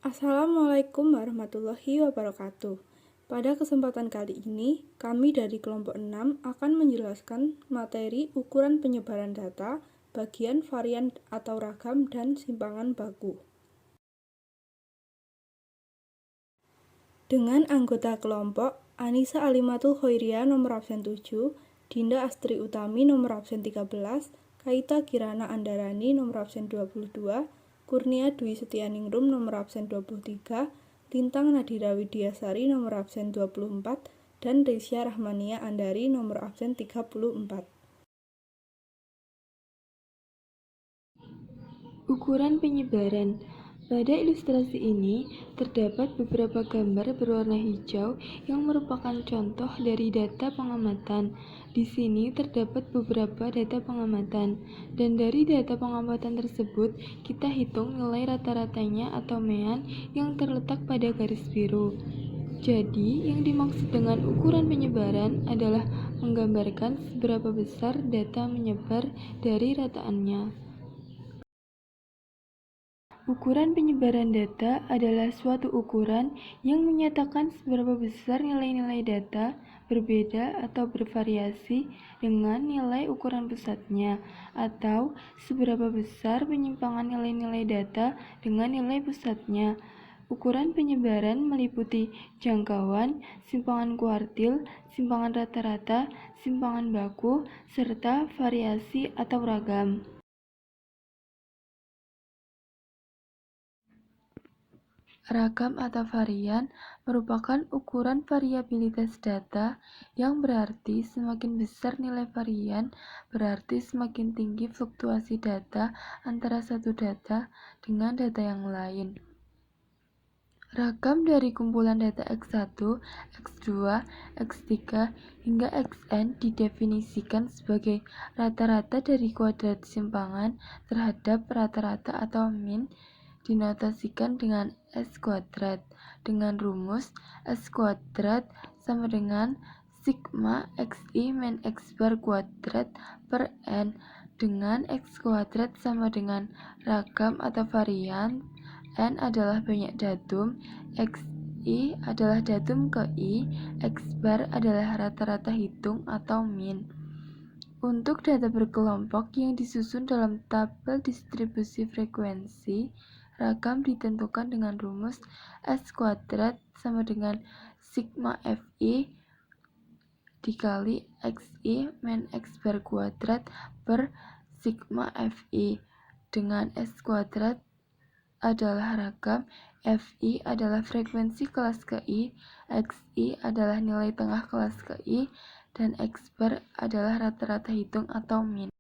Assalamualaikum warahmatullahi wabarakatuh. Pada kesempatan kali ini, kami dari kelompok 6 akan menjelaskan materi ukuran penyebaran data, bagian varian atau ragam, dan simpangan baku. Dengan anggota kelompok, Anissa Alimatul Khoiria nomor absen 7, Dinda Astri Utami nomor absen 13, Kaita Kirana Andarani nomor absen 22, Kurnia Dwi Setianingrum nomor absen 23, Lintang Nadira Widiasari nomor absen 24, dan Risya Rahmania Andari nomor absen 34. Ukuran penyebaran. Pada ilustrasi ini, terdapat beberapa gambar berwarna hijau yang merupakan contoh dari data pengamatan. Di sini terdapat beberapa data pengamatan, dan dari data pengamatan tersebut, kita hitung nilai rata-ratanya atau mean yang terletak pada garis biru. Jadi, yang dimaksud dengan ukuran penyebaran adalah menggambarkan seberapa besar data menyebar dari rataannya. Ukuran penyebaran data adalah suatu ukuran yang menyatakan seberapa besar nilai-nilai data berbeda atau bervariasi dengan nilai ukuran pusatnya, atau seberapa besar penyimpangan nilai-nilai data dengan nilai pusatnya. Ukuran penyebaran meliputi jangkauan, simpangan kuartil, simpangan rata-rata, simpangan baku, serta variasi atau ragam. Ragam atau varian merupakan ukuran variabilitas data yang berarti semakin besar nilai varian, berarti semakin tinggi fluktuasi data antara satu data dengan data yang lain. Ragam dari kumpulan data X1, X2, X3, hingga Xn didefinisikan sebagai rata-rata dari kuadrat simpangan terhadap rata-rata atau min, dinotasikan dengan S kuadrat dengan rumus S kuadrat sama dengan sigma XI min X bar kuadrat per N, dengan X kuadrat sama dengan ragam atau varian. N adalah banyak datum, XI adalah datum ke I, X bar adalah rata-rata hitung atau min. Untuk data berkelompok yang disusun dalam tabel distribusi frekuensi, ragam ditentukan dengan rumus S kuadrat sama dengan sigma Fi dikali Xi min X bar kuadrat per sigma Fi, dengan S kuadrat adalah ragam, Fi adalah frekuensi kelas KI, Xi adalah nilai tengah kelas KI, dan X bar adalah rata-rata hitung atau min.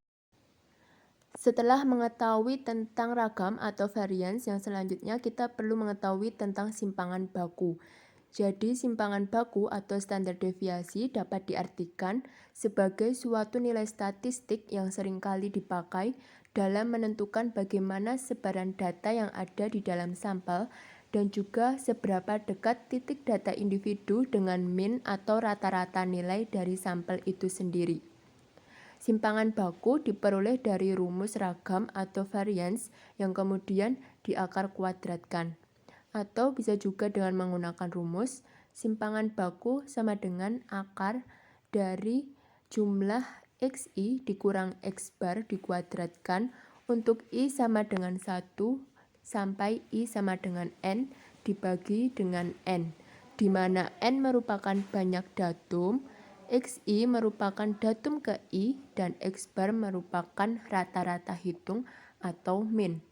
Setelah mengetahui tentang ragam atau varians, yang selanjutnya kita perlu mengetahui tentang simpangan baku. Jadi, simpangan baku atau standar deviasi dapat diartikan sebagai suatu nilai statistik yang seringkali dipakai dalam menentukan bagaimana sebaran data yang ada di dalam sampel dan juga seberapa dekat titik data individu dengan min atau rata-rata nilai dari sampel itu sendiri. Simpangan baku diperoleh dari rumus ragam atau varians yang kemudian diakar kuadratkan. Atau bisa juga dengan menggunakan rumus simpangan baku sama dengan akar dari jumlah XI dikurang X bar dikuadratkan untuk I sama dengan 1 sampai I sama dengan N dibagi dengan N, di mana N merupakan banyak datum, XI merupakan datum ke I, dan X bar merupakan rata-rata hitung atau min.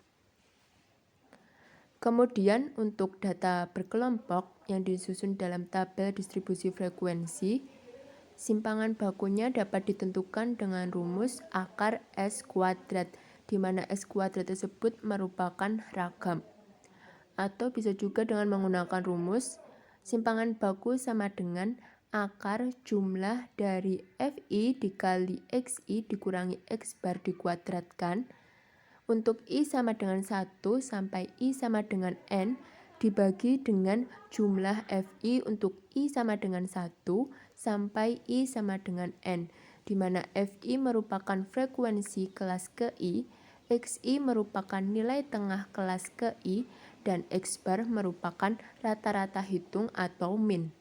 Kemudian untuk data berkelompok yang disusun dalam tabel distribusi frekuensi, simpangan bakunya dapat ditentukan dengan rumus akar S kuadrat, di mana S kuadrat tersebut merupakan ragam. Atau bisa juga dengan menggunakan rumus simpangan baku sama dengan akar jumlah dari Fi dikali Xi dikurangi X bar dikuadratkan untuk I sama dengan 1 sampai I sama dengan N dibagi dengan jumlah Fi untuk I sama dengan 1 sampai I sama dengan N, di mana Fi merupakan frekuensi kelas KI, Xi merupakan nilai tengah kelas KI, dan X bar merupakan rata-rata hitung atau min.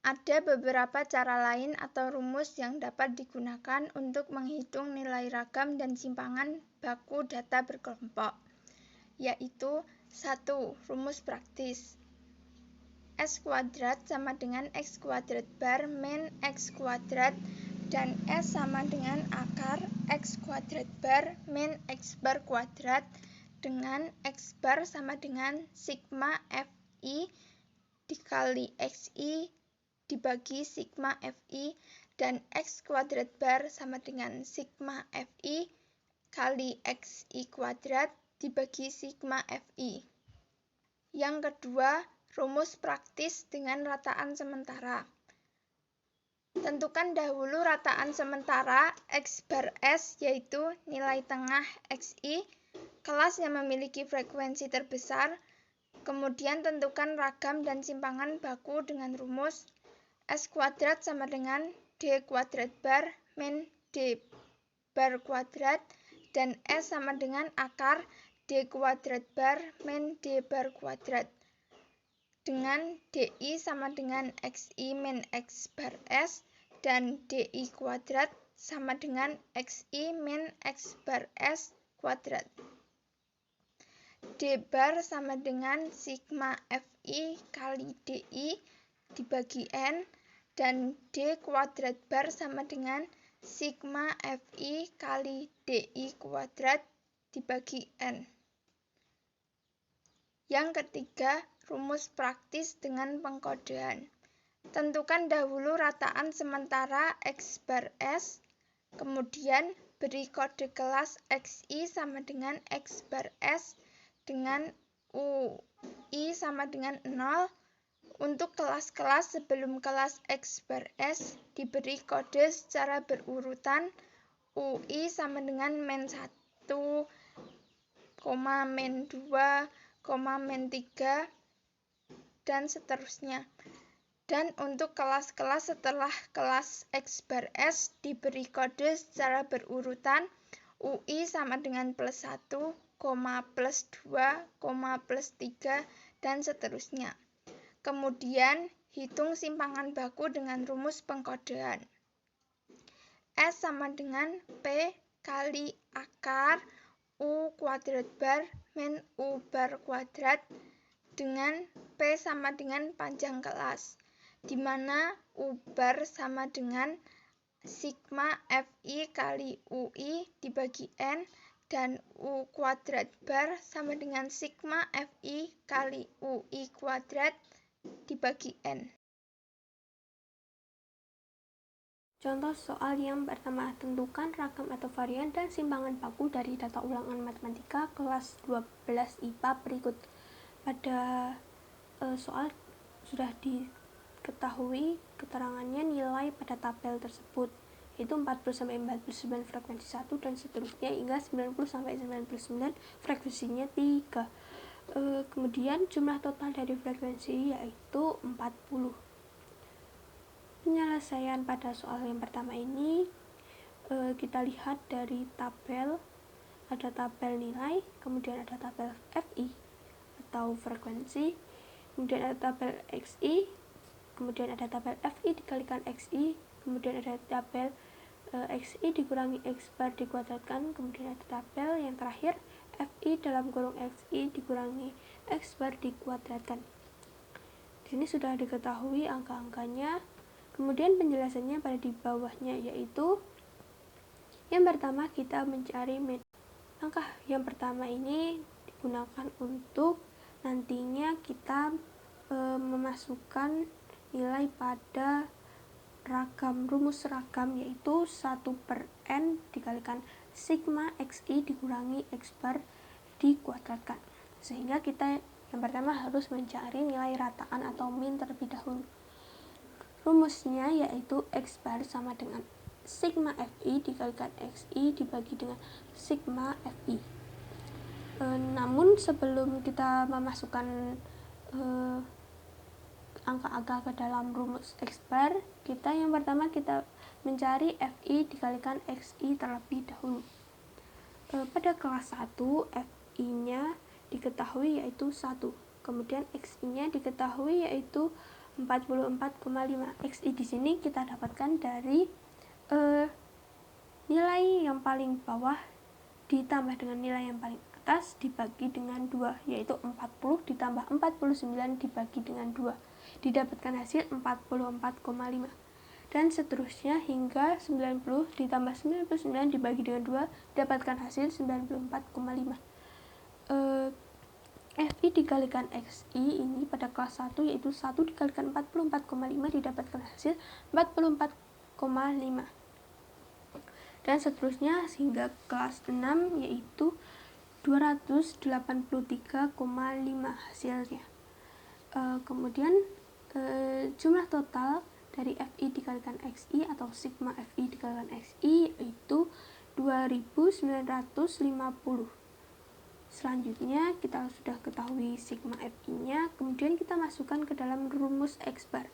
Ada beberapa cara lain atau rumus yang dapat digunakan untuk menghitung nilai ragam dan simpangan baku data berkelompok, yaitu 1. Rumus praktis. S kuadrat sama dengan X kuadrat bar min X kuadrat dan S sama dengan akar X kuadrat bar min X bar kuadrat dengan X bar sama dengan sigma Fi dikali Xi dibagi sigma Fi dan X kuadrat bar sama dengan sigma Fi kali Xi kuadrat dibagi sigma Fi. Yang kedua, rumus praktis dengan rataan sementara. Tentukan dahulu rataan sementara X bar S yaitu nilai tengah Xi, kelas yang memiliki frekuensi terbesar. Kemudian tentukan ragam dan simpangan baku dengan rumus S kuadrat sama dengan D kuadrat bar min D bar kuadrat dan S sama dengan akar D kuadrat bar min D bar kuadrat dengan DI sama dengan Xi min X bar S dan DI kuadrat sama dengan Xi min X bar S kuadrat. D bar sama dengan sigma Fi kali DI dibagi N dan D kuadrat bar sama dengan sigma Fi kali DI kuadrat dibagi N. Yang ketiga, rumus praktis dengan pengkodean. Tentukan dahulu rataan sementara X bar S, kemudian beri kode kelas Xi sama dengan X bar S dengan UI sama dengan 0. Untuk kelas-kelas sebelum kelas X bar S diberi kode secara berurutan UI sama dengan min 1, min 2, min 3, dan seterusnya. Dan untuk kelas-kelas setelah kelas X bar S diberi kode secara berurutan UI sama dengan plus 1, plus 2, plus 3, dan seterusnya. Kemudian, hitung simpangan baku dengan rumus pengkodean. S sama dengan P kali akar U kuadrat bar min U bar kuadrat dengan P sama dengan panjang kelas, di mana U bar sama dengan sigma Fi kali UI dibagi N dan U kuadrat bar sama dengan sigma Fi kali UI kuadrat dibagi N. Contoh soal yang pertama, tentukan ragam atau varian dan simpangan baku dari data ulangan matematika kelas 12 IPA berikut. Pada soal sudah diketahui keterangannya nilai pada tabel tersebut, yaitu 40-49 frekuensi 1 dan seterusnya hingga 90-99 frekuensinya 3. Kemudian jumlah total dari frekuensi yaitu 40. Penyelesaian pada soal yang pertama ini kita lihat dari tabel, ada tabel nilai, kemudian ada tabel Fi atau frekuensi, kemudian ada tabel Xi, kemudian ada tabel Fi dikalikan Xi, kemudian ada tabel Xi dikurangi X bar dikuadratkan, kemudian ada tabel yang terakhir Fi dalam kurung Xi dikurangi X bar dikuadratkan. Di sini sudah diketahui angka-angkanya. Kemudian penjelasannya pada di bawahnya, yaitu yang pertama kita mencari min. Langkah yang pertama ini digunakan untuk nantinya kita memasukkan nilai pada ragam, rumus ragam, yaitu 1/n dikalikan sigma Xi dikurangi X bar dikuadratkan. Sehingga kita yang pertama harus mencari nilai rataan atau min terlebih dahulu. Rumusnya yaitu X bar sama dengan sigma Fi dikalikan Xi dibagi dengan sigma Fi. Namun sebelum kita memasukkan angka-angka ke dalam rumus X bar, yang pertama kita mencari Fi dikalikan Xi terlebih dahulu. Pada kelas 1 Fi nya diketahui yaitu 1. Kemudian XI-nya diketahui yaitu 44,5. XI di sini kita dapatkan dari nilai yang paling bawah ditambah dengan nilai yang paling atas dibagi dengan 2, yaitu 40 ditambah 49 dibagi dengan 2. Didapatkan hasil 44,5. Dan seterusnya hingga 90 ditambah 99 dibagi dengan 2 dapatkan hasil 94,5. FI dikalikan XI ini pada kelas 1 yaitu 1 dikalikan 44,5 didapatkan hasil 44,5. Dan seterusnya hingga kelas 6 yaitu 283,5 hasilnya. Kemudian jumlah total dari FI dikalikan XI atau sigma FI dikalikan XI yaitu 2950. Selanjutnya kita sudah ketahui sigma FI-nya, kemudian kita masukkan ke dalam rumus X bar.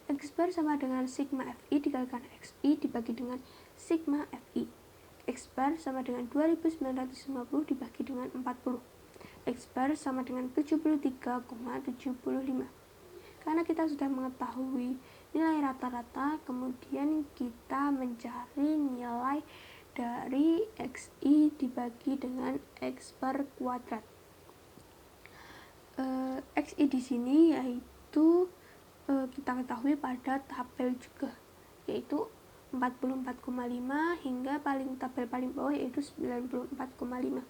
X bar sama dengan sigma FI dikalikan XI dibagi dengan sigma FI. X bar sama dengan 2950 dibagi dengan 40. X bar sama dengan 73,75. Karena kita sudah mengetahui nilai rata-rata, kemudian kita mencari nilai dari XI dibagi dengan X bar kuadrat. XI di sini yaitu kita ketahui pada tabel juga, yaitu 44,5 hingga tabel paling bawah yaitu 94,5.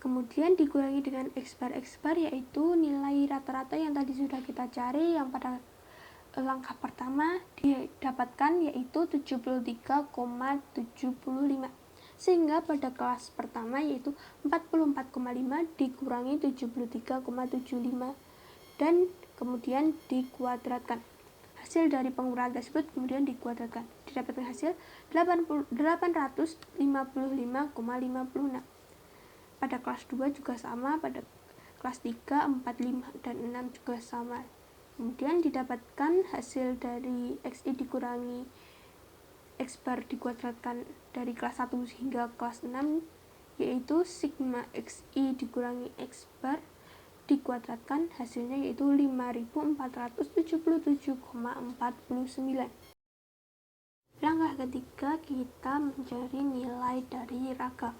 Kemudian dikurangi dengan X bar yaitu nilai rata-rata yang tadi sudah kita cari, yang pada langkah pertama didapatkan yaitu 73,75. Sehingga pada kelas pertama yaitu 44,5 dikurangi 73,75 dan kemudian dikuadratkan. Hasil dari pengurangan tersebut kemudian dikuadratkan. Didapatkan hasil 855,56. Pada kelas 2 juga sama, pada kelas 3, 4, 5, dan 6 juga sama. Kemudian didapatkan hasil dari XI dikurangi X bar dikuadratkan dari kelas 1 hingga kelas 6, yaitu sigma XI dikurangi X bar dikuadratkan, hasilnya yaitu 5477,49. Langkah ketiga, kita mencari nilai dari ragam.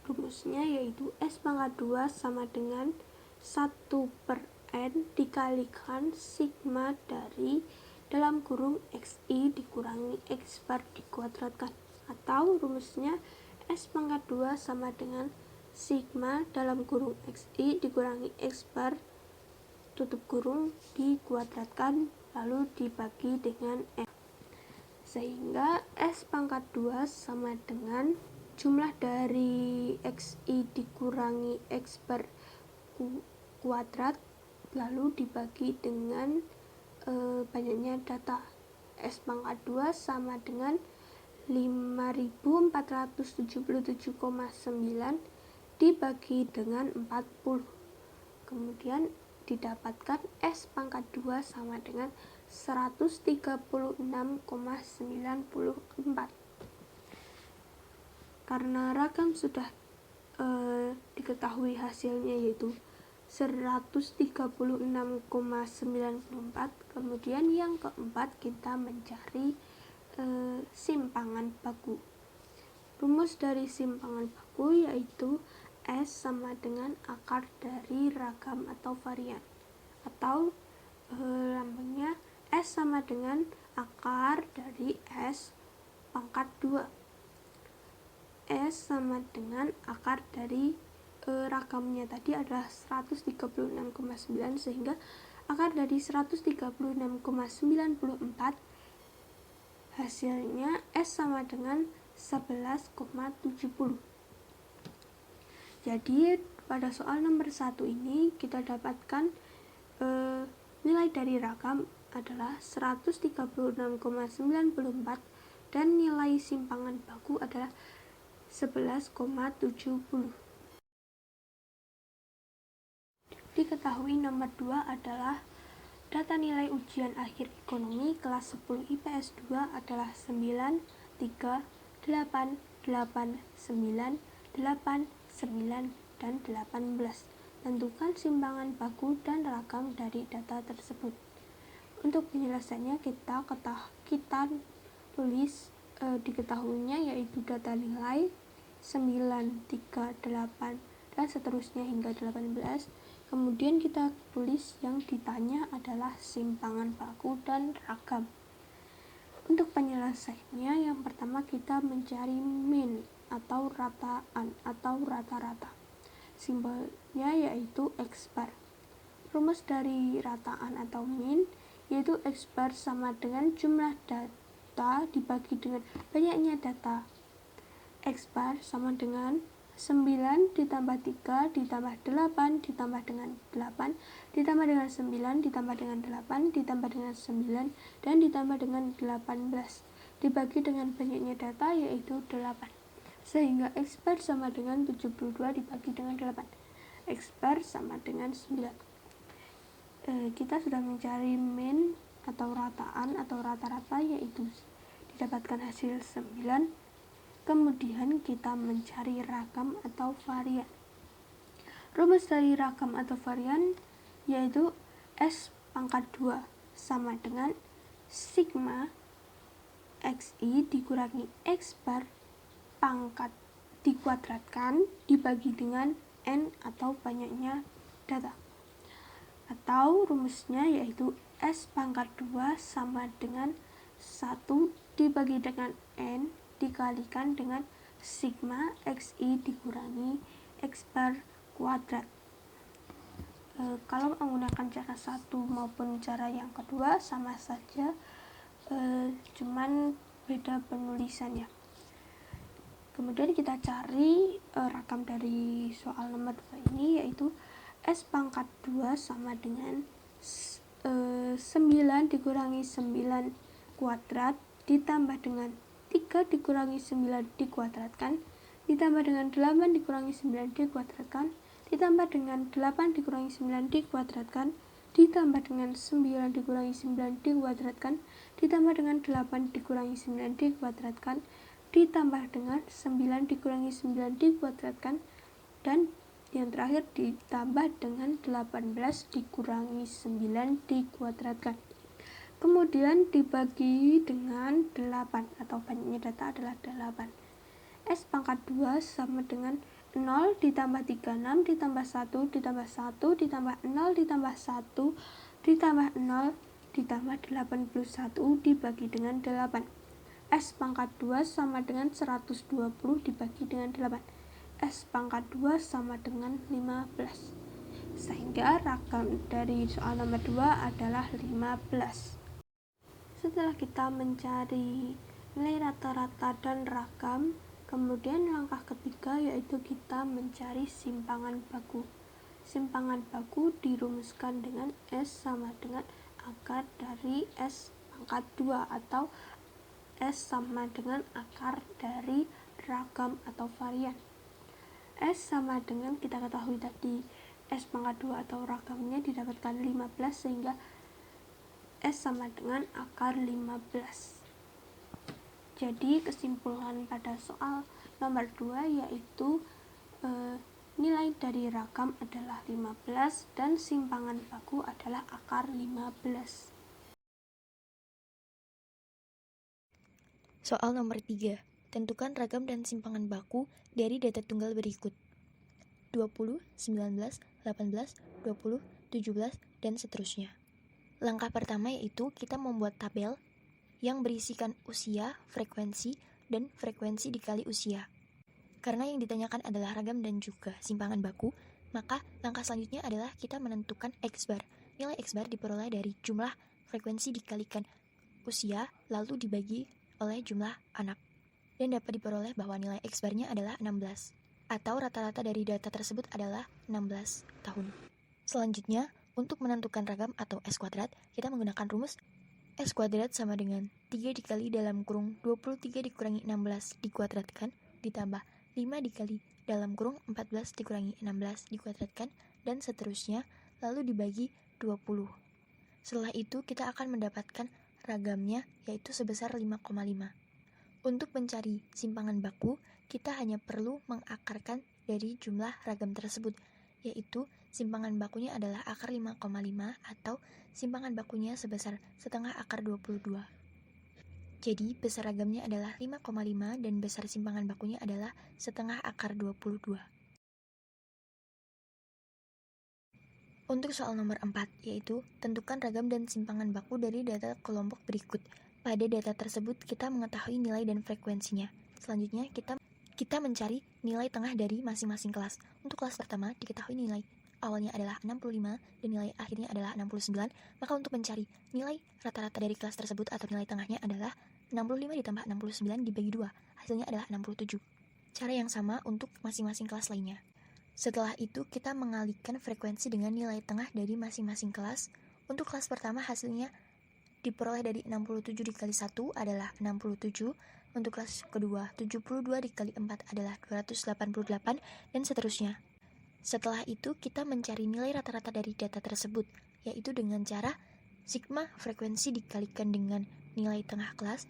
Rumusnya yaitu S pangkat 2 sama dengan 1/N dikalikan sigma dari dalam kurung XI dikurangi X bar dikuadratkan, atau rumusnya S pangkat 2 sama dengan sigma dalam kurung XI dikurangi X bar tutup kurung dikuadratkan lalu dibagi dengan F, sehingga S pangkat 2 sama dengan jumlah dari XI dikurangi X bar kuadrat lalu dibagi dengan banyaknya data. S pangkat 2 sama dengan 5477,9 dibagi dengan 40. Kemudian didapatkan S pangkat 2 sama dengan 136,94. Karena ragam sudah diketahui hasilnya yaitu 136,94, kemudian yang keempat kita mencari simpangan baku. Rumus dari simpangan baku yaitu S sama dengan akar dari ragam atau varian, atau lambangnya S sama dengan akar dari S pangkat 2. S sama dengan akar dari ragamnya tadi adalah 136,9, sehingga akar dari 136,94 hasilnya S sama dengan 11,70. Jadi pada soal nomor 1 ini kita dapatkan nilai dari ragam adalah 136,94 dan nilai simpangan baku adalah 11,70. Diketahui nomor 2 adalah data nilai ujian akhir ekonomi kelas 10 IPS 2 adalah 9, 3, 8, 8, 9, 8, 9, dan 18. Tentukan simpangan baku dan ragam dari data tersebut. Untuk penyelesaiannya kita tulis diketahuinya yaitu data nilai 9, 3, 8 dan seterusnya hingga 18. Kemudian kita tulis yang ditanya adalah simpangan baku dan ragam. Untuk penyelesaiannya yang pertama kita mencari min atau rataan atau rata-rata. Simbolnya yaitu X bar. Rumus dari rataan atau min yaitu X bar sama dengan jumlah data dibagi dengan banyaknya data. X bar sama dengan 9 ditambah 3 ditambah 8 ditambah dengan 8 ditambah dengan 9 ditambah dengan 8 ditambah dengan 9 dan ditambah dengan 18 dibagi dengan banyaknya data yaitu 8. Sehingga X bar sama dengan 72 dibagi dengan 8. X bar sama dengan 9. Kita sudah mencari min atau rataan atau rata-rata yaitu didapatkan hasil 9. Kemudian kita mencari ragam atau varian. Rumus dari ragam atau varian yaitu S pangkat 2 sama dengan sigma XI dikurangi X bar pangkat dikuadratkan dibagi dengan N atau banyaknya data. Atau rumusnya yaitu S pangkat 2 sama dengan 1 dibagi dengan N dikalikan dengan sigma XI dikurangi X bar kuadrat. Kalau menggunakan cara satu maupun cara yang kedua sama saja, cuman beda penulisannya. Kemudian kita cari ragam dari soal nomor 2 ini yaitu S pangkat 2 sama dengan 9 dikurangi 9 kuadrat ditambah dengan 3 dikurangi 9 dikuadratkan ditambah dengan 8 dikurangi 9 dikuadratkan ditambah dengan 8 dikurangi 9 dikuadratkan ditambah dengan 9 dikurangi 9 dikuadratkan ditambah dengan 8 dikurangi 9 dikuadratkan ditambah dengan 9 dikurangi 9 dikuadratkan dan yang terakhir ditambah dengan 18 dikurangi 9 dikuadratkan. Kemudian dibagi dengan 8 atau banyaknya data adalah 8. S pangkat 2 sama dengan 0 ditambah 36 ditambah 1 ditambah 1 ditambah 0 ditambah 1 ditambah 0 ditambah 81 dibagi dengan 8. S pangkat 2 sama dengan 120 dibagi dengan 8. S pangkat 2 sama dengan 15. Sehingga ragam dari soal nomor 2 adalah 15. Setelah kita mencari nilai rata-rata dan ragam, kemudian langkah ketiga yaitu kita mencari simpangan baku. Simpangan baku dirumuskan dengan S sama dengan akar dari S pangkat 2 atau S sama dengan akar dari ragam atau varian. S sama dengan kita ketahui tadi S pangkat 2 atau ragamnya didapatkan 15 sehingga S sama dengan akar 15. Jadi kesimpulan pada soal nomor 2 yaitu nilai dari ragam adalah 15 dan simpangan baku adalah akar 15. Soal nomor 3. Tentukan ragam dan simpangan baku dari data tunggal berikut. 20, 19, 18, 20, 17, dan seterusnya. Langkah pertama yaitu kita membuat tabel yang berisikan usia, frekuensi, dan frekuensi dikali usia. Karena yang ditanyakan adalah ragam dan juga simpangan baku, maka langkah selanjutnya adalah kita menentukan X bar. Nilai X bar diperoleh dari jumlah frekuensi dikalikan usia, lalu dibagi oleh jumlah anak. Dan dapat diperoleh bahwa nilai X barnya adalah 16, atau rata-rata dari data tersebut adalah 16 tahun. Selanjutnya, untuk menentukan ragam atau S kuadrat, kita menggunakan rumus S kuadrat sama dengan 3 dikali dalam kurung 23 dikurangi 16 dikuadratkan, ditambah 5 dikali dalam kurung 14 dikurangi 16 dikuadratkan, dan seterusnya, lalu dibagi 20. Setelah itu, kita akan mendapatkan ragamnya yaitu sebesar 5,5. Untuk mencari simpangan baku, kita hanya perlu mengakarkan dari jumlah ragam tersebut, yaitu simpangan bakunya adalah akar 5,5 atau simpangan bakunya sebesar setengah akar 22. Jadi besar ragamnya adalah 5,5 dan besar simpangan bakunya adalah setengah akar 22. Untuk soal nomor 4, yaitu tentukan ragam dan simpangan baku dari data kelompok berikut. Pada data tersebut kita mengetahui nilai dan frekuensinya. Selanjutnya kita mencari nilai tengah dari masing-masing kelas. Untuk kelas pertama diketahui nilai awalnya adalah 65 dan nilai akhirnya adalah 69. Maka untuk mencari nilai rata-rata dari kelas tersebut atau nilai tengahnya adalah 65 ditambah 69 dibagi 2. Hasilnya adalah 67. Cara yang sama untuk masing-masing kelas lainnya. Setelah itu, kita mengalihkan frekuensi dengan nilai tengah dari masing-masing kelas. Untuk kelas pertama, hasilnya diperoleh dari 67 dikali 1 adalah 67. Untuk kelas kedua, 72 dikali 4 adalah 288, dan seterusnya. Setelah itu, kita mencari nilai rata-rata dari data tersebut, yaitu dengan cara sigma frekuensi dikalikan dengan nilai tengah kelas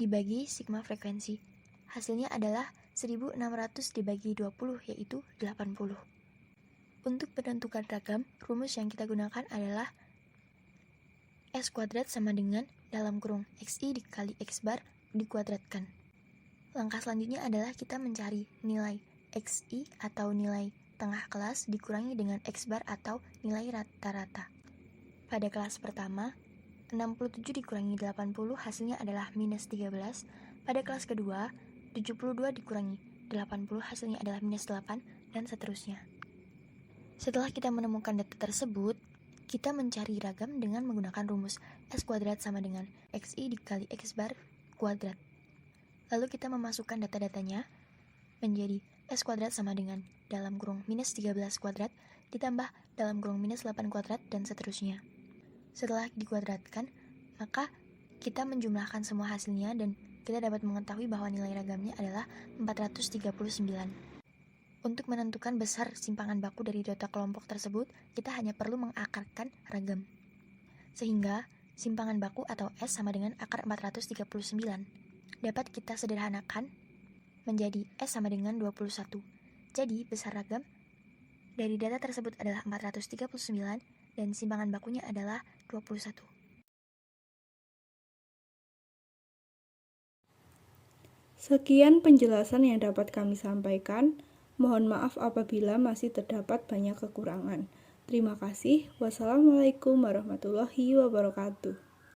dibagi sigma frekuensi. Hasilnya adalah 1600 dibagi 20, yaitu 80. Untuk menentukan ragam, rumus yang kita gunakan adalah S kuadrat sama dengan dalam kurung XI dikali X bar dikuadratkan. Langkah selanjutnya adalah kita mencari nilai XI atau nilai tengah kelas dikurangi dengan X bar atau nilai rata-rata. Pada kelas pertama, 67 dikurangi 80 hasilnya adalah minus 13. Pada kelas kedua, 72 dikurangi 80 hasilnya adalah minus 8, dan seterusnya. Setelah kita menemukan data tersebut, kita mencari ragam dengan menggunakan rumus S kuadrat sama dengan XI dikali X bar kuadrat. Lalu kita memasukkan data-datanya menjadi S kuadrat sama dengan dalam kurung minus 13 kuadrat ditambah dalam kurung minus 8 kuadrat, dan seterusnya. Setelah dikuadratkan, maka kita menjumlahkan semua hasilnya dan kita dapat mengetahui bahwa nilai ragamnya adalah 439. Untuk menentukan besar simpangan baku dari data kelompok tersebut, kita hanya perlu mengakarkan ragam. Sehingga simpangan baku atau S sama dengan akar 439. Dapat kita sederhanakan menjadi S sama dengan 21. Jadi besar ragam dari data tersebut adalah 439 dan simpangan bakunya adalah 21. Sekian penjelasan yang dapat kami sampaikan. Mohon maaf apabila masih terdapat banyak kekurangan. Terima kasih. Wassalamualaikum warahmatullahi wabarakatuh.